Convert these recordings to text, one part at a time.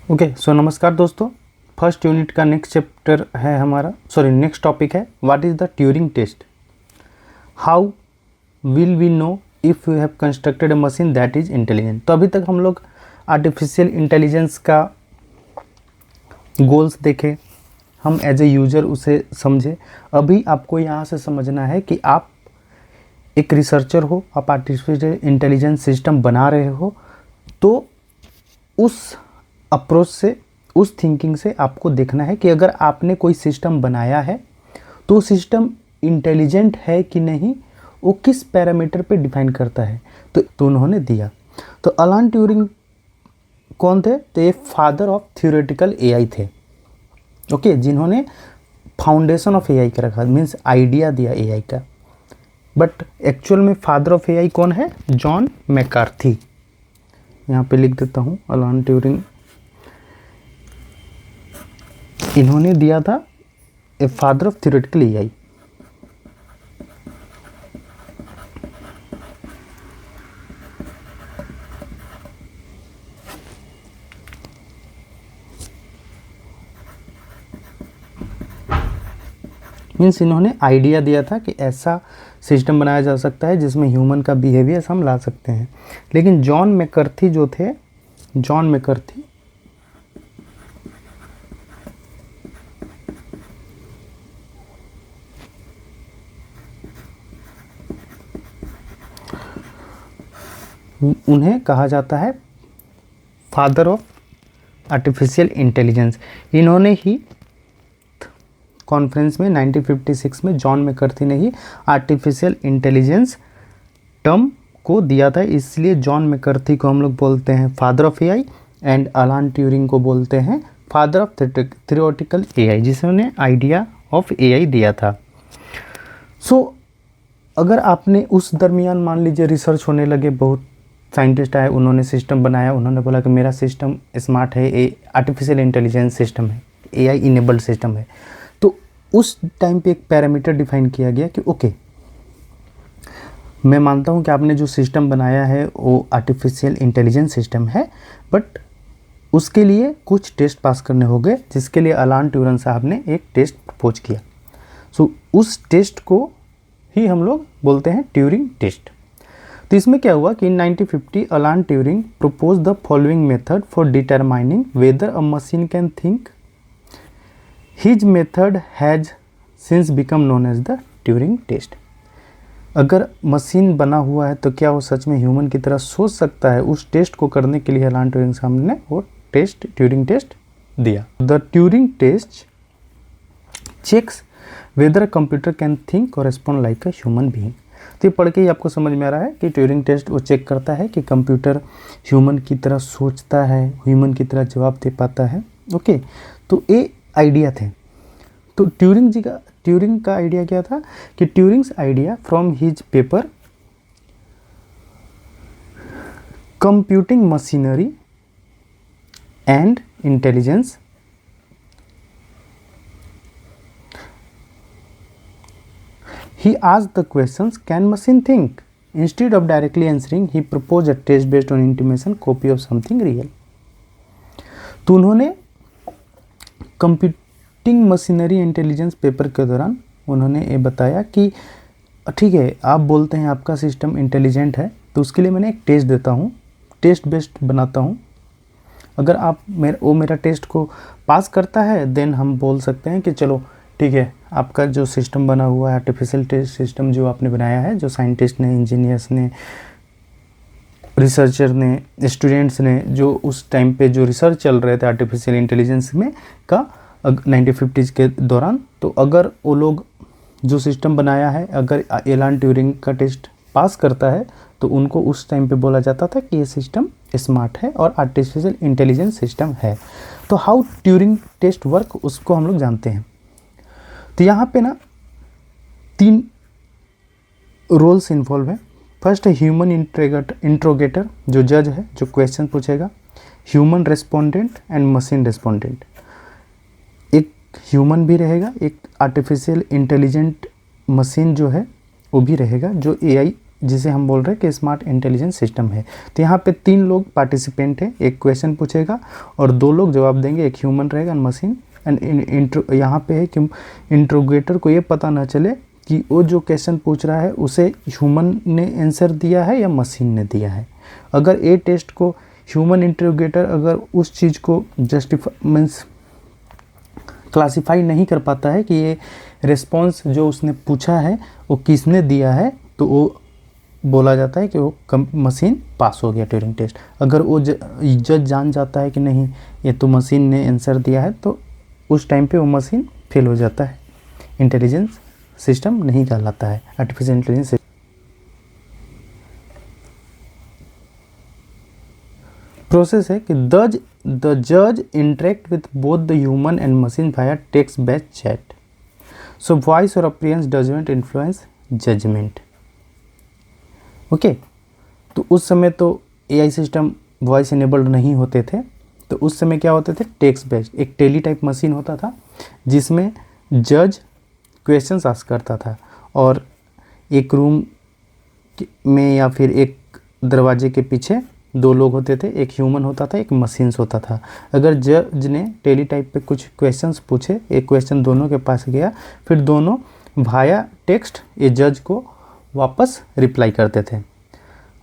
Okay so नमस्कार दोस्तों। First unit का नेक्स्ट चैप्टर है हमारा, नेक्स्ट टॉपिक है what is the Turing test. How will we know if you have constructed a machine that is intelligent. तो अभी तक हम लोग आर्टिफिशियल इंटेलिजेंस का गोल्स देखे, हम एज ए यूज़र उसे समझे। अभी आपको यहाँ से समझना है कि आप एक रिसर्चर हो, आप आर्टिफिशियल इंटेलिजेंस सिस्टम बना रहे हो, तो उस अप्रोच से, उस थिंकिंग से आपको देखना है कि अगर आपने कोई सिस्टम बनाया है तो सिस्टम इंटेलिजेंट है कि नहीं, वो किस पैरामीटर पे डिफाइन करता है। तो उन्होंने दिया। तो अलान ट्यूरिंग कौन थे? तो ये फादर ऑफ थ्योरेटिकल एआई थे। ओके, जिन्होंने फाउंडेशन ऑफ एआई का रखा, मीन्स आइडिया दिया एआई का। बट एक्चुअल में फादर ऑफ एआई कौन है? John McCarthy. यहाँ पे लिख देता हूँ, अलान ट्यूरिंग इन्होंने दिया था a father of theoretical AI. Means इन्होंने आइडिया दिया था कि ऐसा सिस्टम बनाया जा सकता है जिसमें ह्यूमन का बिहेवियर हम ला सकते हैं। लेकिन जॉन मैकार्थी जो थे, जॉन मैकार्थी उन्हें कहा जाता है फादर ऑफ आर्टिफिशियल इंटेलिजेंस। इन्होंने ही कॉन्फ्रेंस में 1956 में जॉन मैकार्थी ने ही आर्टिफिशियल इंटेलिजेंस टर्म को दिया था। इसलिए जॉन मैकार्थी को हम लोग बोलते हैं फादर ऑफ एआई एंड अलान ट्यूरिंग को बोलते हैं फादर ऑफ थ्योरेटिकल एआई, जिसने आइडिया ऑफ एआई दिया था। अगर आपने उस दरमियान मान लीजिए रिसर्च होने लगे, बहुत साइंटिस्ट आए, उन्होंने सिस्टम बनाया, उन्होंने बोला कि मेरा सिस्टम स्मार्ट है, ये आर्टिफिशियल इंटेलिजेंस सिस्टम है, एआई इनेबल्ड सिस्टम है। तो उस टाइम पे एक पैरामीटर डिफाइन किया गया कि ओके, मैं मानता हूँ कि आपने जो सिस्टम बनाया है वो आर्टिफिशियल इंटेलिजेंस सिस्टम है, बट उसके लिए कुछ टेस्ट पास करने होंगे, जिसके लिए अलान ट्यूरिंग साहब ने एक टेस्ट प्रपोज किया। उस टेस्ट को ही हम लोग बोलते हैं ट्यूरिंग टेस्ट। तो इसमें क्या हुआ कि इन 1950 Alan Turing propose the following method for determining whether a machine can think. His method has since become known as the Turing test. अगर मशीन बना हुआ है तो क्या वो सच में ह्यूमन की तरह सोच सकता है? उस टेस्ट को करने के लिए अलान ट्यूरिंग साहब ने वो टेस्ट, ट्यूरिंग टेस्ट दिया। The Turing test checks whether a computer can think और respond like a human being. तो ये पढ़ के ही आपको समझ में आ रहा है कि ट्यूरिंग टेस्ट वो चेक करता है कि कंप्यूटर ह्यूमन की तरह सोचता है, ह्यूमन की तरह जवाब दे पाता है। ओके, तो ये आइडिया थे। तो ट्यूरिंग का आइडिया क्या था कि Turing's idea from his paper computing machinery and intelligence he asked the questions, can machine think? Instead of directly answering, he proposed a test based on intimation copy of something real. तो उन्होंने computing machinery intelligence paper के दौरान उन्होंने ये बताया कि ठीक है, आप बोलते हैं आपका सिस्टम इंटेलिजेंट है, तो उसके लिए मैंने एक टेस्ट देता हूँ, टेस्ट बेस्ड बनाता हूँ। अगर आप मेरा टेस्ट को पास करता है, देन हम बोल सकते हैं कि चलो ठीक है, आपका जो सिस्टम बना हुआ है, आर्टिफिशियल टेस्ट सिस्टम जो आपने बनाया है, जो साइंटिस्ट ने, इंजीनियर्स ने, रिसर्चर ने, स्टूडेंट्स ने, जो उस टाइम पे जो रिसर्च चल रहे थे आर्टिफिशियल इंटेलिजेंस में का 1950s के दौरान, तो अगर वो लोग जो सिस्टम बनाया है, अगर एलान ट्यूरिंग का टेस्ट पास करता है, तो उनको उस टाइम पे बोला जाता था कि ये सिस्टम स्मार्ट है और आर्टिफिशियल इंटेलिजेंस सिस्टम है। तो हाउ ट्यूरिंग टेस्ट वर्क, उसको हम लोग जानते हैं। तो यहाँ पे ना 3 रोल्स इन्वॉल्व है। फर्स्ट है ह्यूमन इंट्रोगेटर, जो जज है, जो क्वेश्चन पूछेगा, human respondent and machine respondent. एक ह्यूमन भी रहेगा, एक आर्टिफिशियल इंटेलिजेंट मशीन जो है वो भी रहेगा, जो एआई जिसे हम बोल रहे हैं कि स्मार्ट इंटेलिजेंस सिस्टम है। तो यहाँ पे 3 लोग पार्टिसिपेंट हैं, एक क्वेश्चन पूछेगा और 2 लोग जवाब देंगे, एक ह्यूमन रहेगा मशीन। एंड यहाँ पे है कि इंट्रोगेटर को ये पता ना चले कि वो जो क्वेश्चन पूछ रहा है उसे ह्यूमन ने आंसर दिया है या मशीन ने दिया है। अगर ए टेस्ट को ह्यूमन इंट्रोगेटर अगर उस चीज़ को जस्टिफाई मीन्स क्लासीफाई नहीं कर पाता है कि ये रिस्पॉन्स जो उसने पूछा है वो किसने दिया है, तो वो बोला जाता है कि वो मशीन पास हो गया ट्यूरिंग टेस्ट। अगर वो जज जान जाता है कि नहीं ये तो मशीन ने आंसर दिया है, तो उस टाइम पे वो मशीन फेल हो जाता है, इंटेलिजेंस सिस्टम नहीं कहलाता है आर्टिफिशियल इंटेलिजेंस। प्रोसेस है कि द जज interact with both the human and machine via text based chat, so voice और appearance doesn't influence judgement. Okay, तो उस समय तो एआई सिस्टम वॉइस इनेबल्ड नहीं होते थे, तो उस समय क्या होते थे, टेक्स्ट बेस्ड एक टेली टाइप मशीन होता था जिसमें जज क्वेश्चंस आस्क करता था और एक रूम में या फिर एक दरवाजे के पीछे 2 लोग होते थे, एक ह्यूमन होता था, एक मशीन्स होता था। अगर जज ने टेली टाइप पे कुछ क्वेश्चंस पूछे, एक क्वेश्चन दोनों के पास गया, फिर दोनों वाया टेक्स्ट ये जज को वापस रिप्लाई करते थे।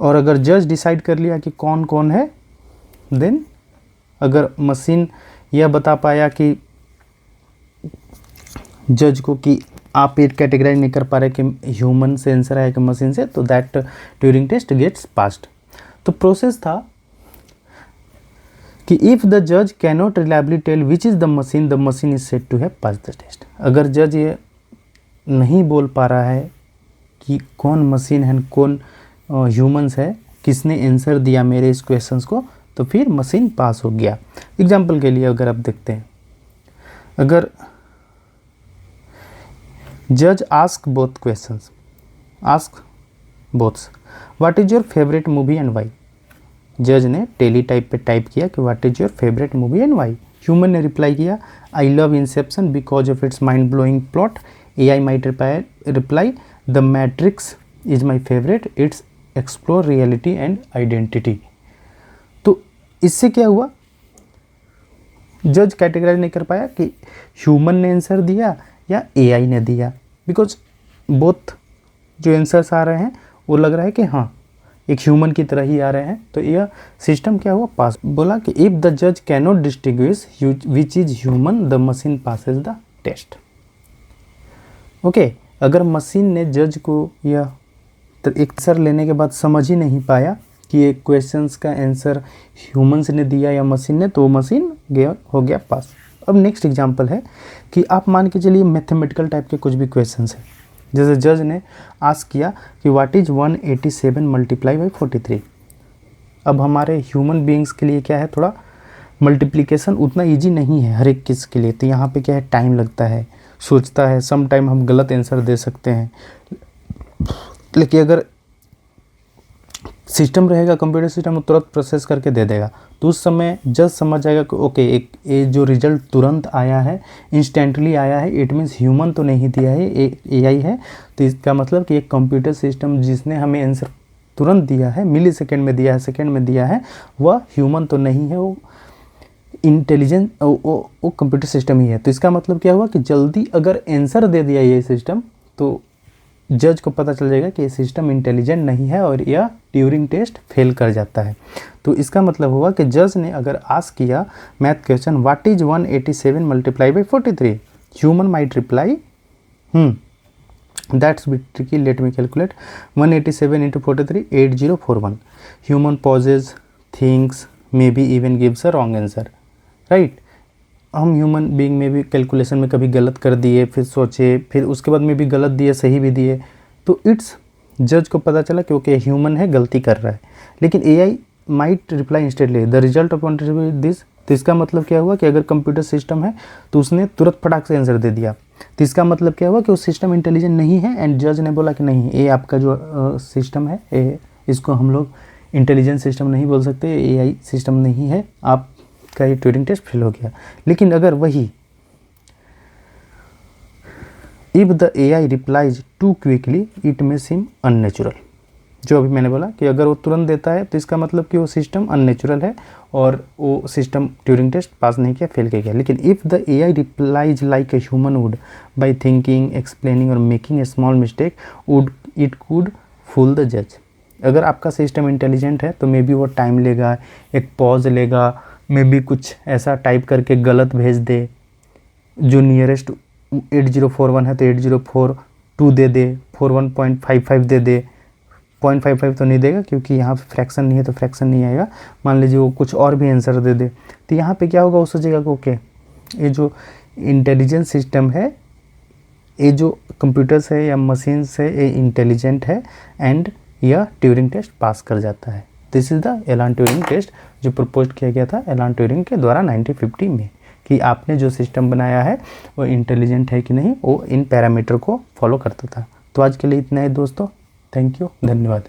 और अगर जज डिसाइड कर लिया कि कौन कौन है, देन अगर मशीन यह बता पाया कि जज को कि आप ये कैटेगराइज नहीं कर पा रहे कि ह्यूमन से आंसर आया कि मशीन से, तो that Turing test gets passed. तो प्रोसेस था कि इफ़ द जज cannot reliably tell which is the machine is said to have pass the test. अगर जज ये नहीं बोल पा रहा है कि कौन मशीन है कौन ह्यूमंस है, किसने आंसर दिया मेरे इस क्वेश्चंस को, तो फिर मशीन पास हो गया। एग्जाम्पल के लिए अगर आप देखते हैं, अगर जज ask both questions, ask boths what is your favourite movie and why. जज ने टेली टाइप पे टाइप किया कि व्हाट is your favourite movie and वाई। ह्यूमन ने रिप्लाई किया I love Inception because of its mind blowing plot. AI might reply the Matrix is my favourite, it's explore reality and identity. तो इससे क्या हुआ, जज कैटेगराइज नहीं कर पाया कि ह्यूमन ने आंसर दिया या एआई ने दिया, बिकॉज बोथ जो आंसर्स आ रहे हैं वो लग रहा है कि हाँ एक ह्यूमन की तरह ही आ रहे हैं। तो यह सिस्टम क्या हुआ, पास। बोला कि इफ़ द जज cannot distinguish which is human the machine passes the test. Okay, अगर मशीन ने जज को यह एक आंसर लेने के बाद समझ ही नहीं पाया कि ये क्वेश्चंस का आंसर ह्यूमन्स ने दिया या मशीन ने, तो मशीन हो गया पास। अब नेक्स्ट एग्जांपल है कि आप मान के चलिए मैथमेटिकल टाइप के कुछ भी क्वेश्चंस हैं, जैसे जज ने आस्क किया कि व्हाट इज 187 मल्टीप्लाई बाई 43। अब हमारे ह्यूमन बीइंग्स के लिए क्या है, थोड़ा मल्टीप्लिकेशन उतना इजी नहीं है हर एक किस के लिए, तो यहाँ पे क्या है, टाइम लगता है, सोचता है, सम टाइम हम गलत आंसर दे सकते हैं। लेकिन अगर सिस्टम रहेगा, कंप्यूटर सिस्टम तुरंत प्रोसेस करके दे देगा, तो उस समय जज समझ जाएगा कि ओके एक ये जो रिजल्ट तुरंत आया है, इंस्टेंटली आया है, इट मीन्स ह्यूमन तो नहीं दिया है, एआई है। तो इसका मतलब कि एक कंप्यूटर सिस्टम जिसने हमें आंसर तुरंत दिया है, मिली सेकेंड में दिया है, सेकेंड में दिया है, वह ह्यूमन तो नहीं है, वो इंटेलिजेंट वो कंप्यूटर सिस्टम ही है। तो इसका मतलब क्या हुआ कि जल्दी अगर आंसर दे दिया ये सिस्टम, तो जज को पता चल जाएगा कि ये सिस्टम इंटेलिजेंट नहीं है और यह ट्यूरिंग टेस्ट फेल कर जाता है। तो इसका मतलब हुआ कि जज ने अगर आस्क किया math question what is 187 multiply by 43, human might reply that's bit tricky, let me calculate 187 into 43 8041। Human pauses, thinks, maybe even gives a wrong answer, right. हम ह्यूमन बीइंग में भी कैलकुलेशन में कभी गलत कर दिए, फिर सोचे, फिर उसके बाद में भी गलत दिए, सही भी दिए, तो इट्स जज को पता चला कि ओके ह्यूमन है, गलती कर रहा है। लेकिन AI might reply instantly the result of this. तो इसका मतलब क्या हुआ कि अगर कंप्यूटर सिस्टम है तो उसने तुरंत फटाक से आंसर दे दिया, तो इसका मतलब क्या हुआ कि वो सिस्टम इंटेलिजेंट नहीं है। एंड जज ने बोला कि नहीं, ये आपका जो सिस्टम है, इसको हम लोग इंटेलिजेंट सिस्टम नहीं बोल सकते, एआई सिस्टम नहीं है, आप का ये ट्यूरिंग टेस्ट फेल हो गया। लेकिन अगर वही if the AI replies too quickly it may seem unnatural, जो अभी मैंने बोला कि अगर वो तुरंत देता है तो इसका मतलब कि वो सिस्टम अननेचुरल है और वो सिस्टम ट्यूरिंग टेस्ट पास नहीं किया, फेल किया। लेकिन if the AI replies like a human would by thinking, explaining और making a small mistake would it could fool the जज। अगर आपका सिस्टम इंटेलिजेंट है तो मे बी वो टाइम लेगा, एक पॉज लेगा, मे बी कुछ ऐसा टाइप करके गलत भेज दे, जो नियरेस्ट 8041 है तो 8042 दे दे, 41.55 दे दे, 0.55 तो नहीं देगा क्योंकि यहाँ पे फ्रैक्शन नहीं है तो फ्रैक्शन नहीं आएगा। मान लीजिए वो कुछ और भी आंसर दे दे, तो यहाँ पे क्या होगा, वो सोचेगा कि ओके ये जो इंटेलिजेंस सिस्टम है, ये जो कंप्यूटर्स है या मशीन्स है, ये इंटेलिजेंट है एंड यह ट्यूरिंग टेस्ट पास कर जाता है। दिस इज़ द एलान ट्यूरिंग टेस्ट जो प्रपोज किया गया था एलान ट्यूरिंग के द्वारा 1950 में, कि आपने जो सिस्टम बनाया है वो इंटेलिजेंट है कि नहीं, वो इन पैरामीटर को फॉलो करता था। तो आज के लिए इतना ही दोस्तों, थैंक यू, धन्यवाद।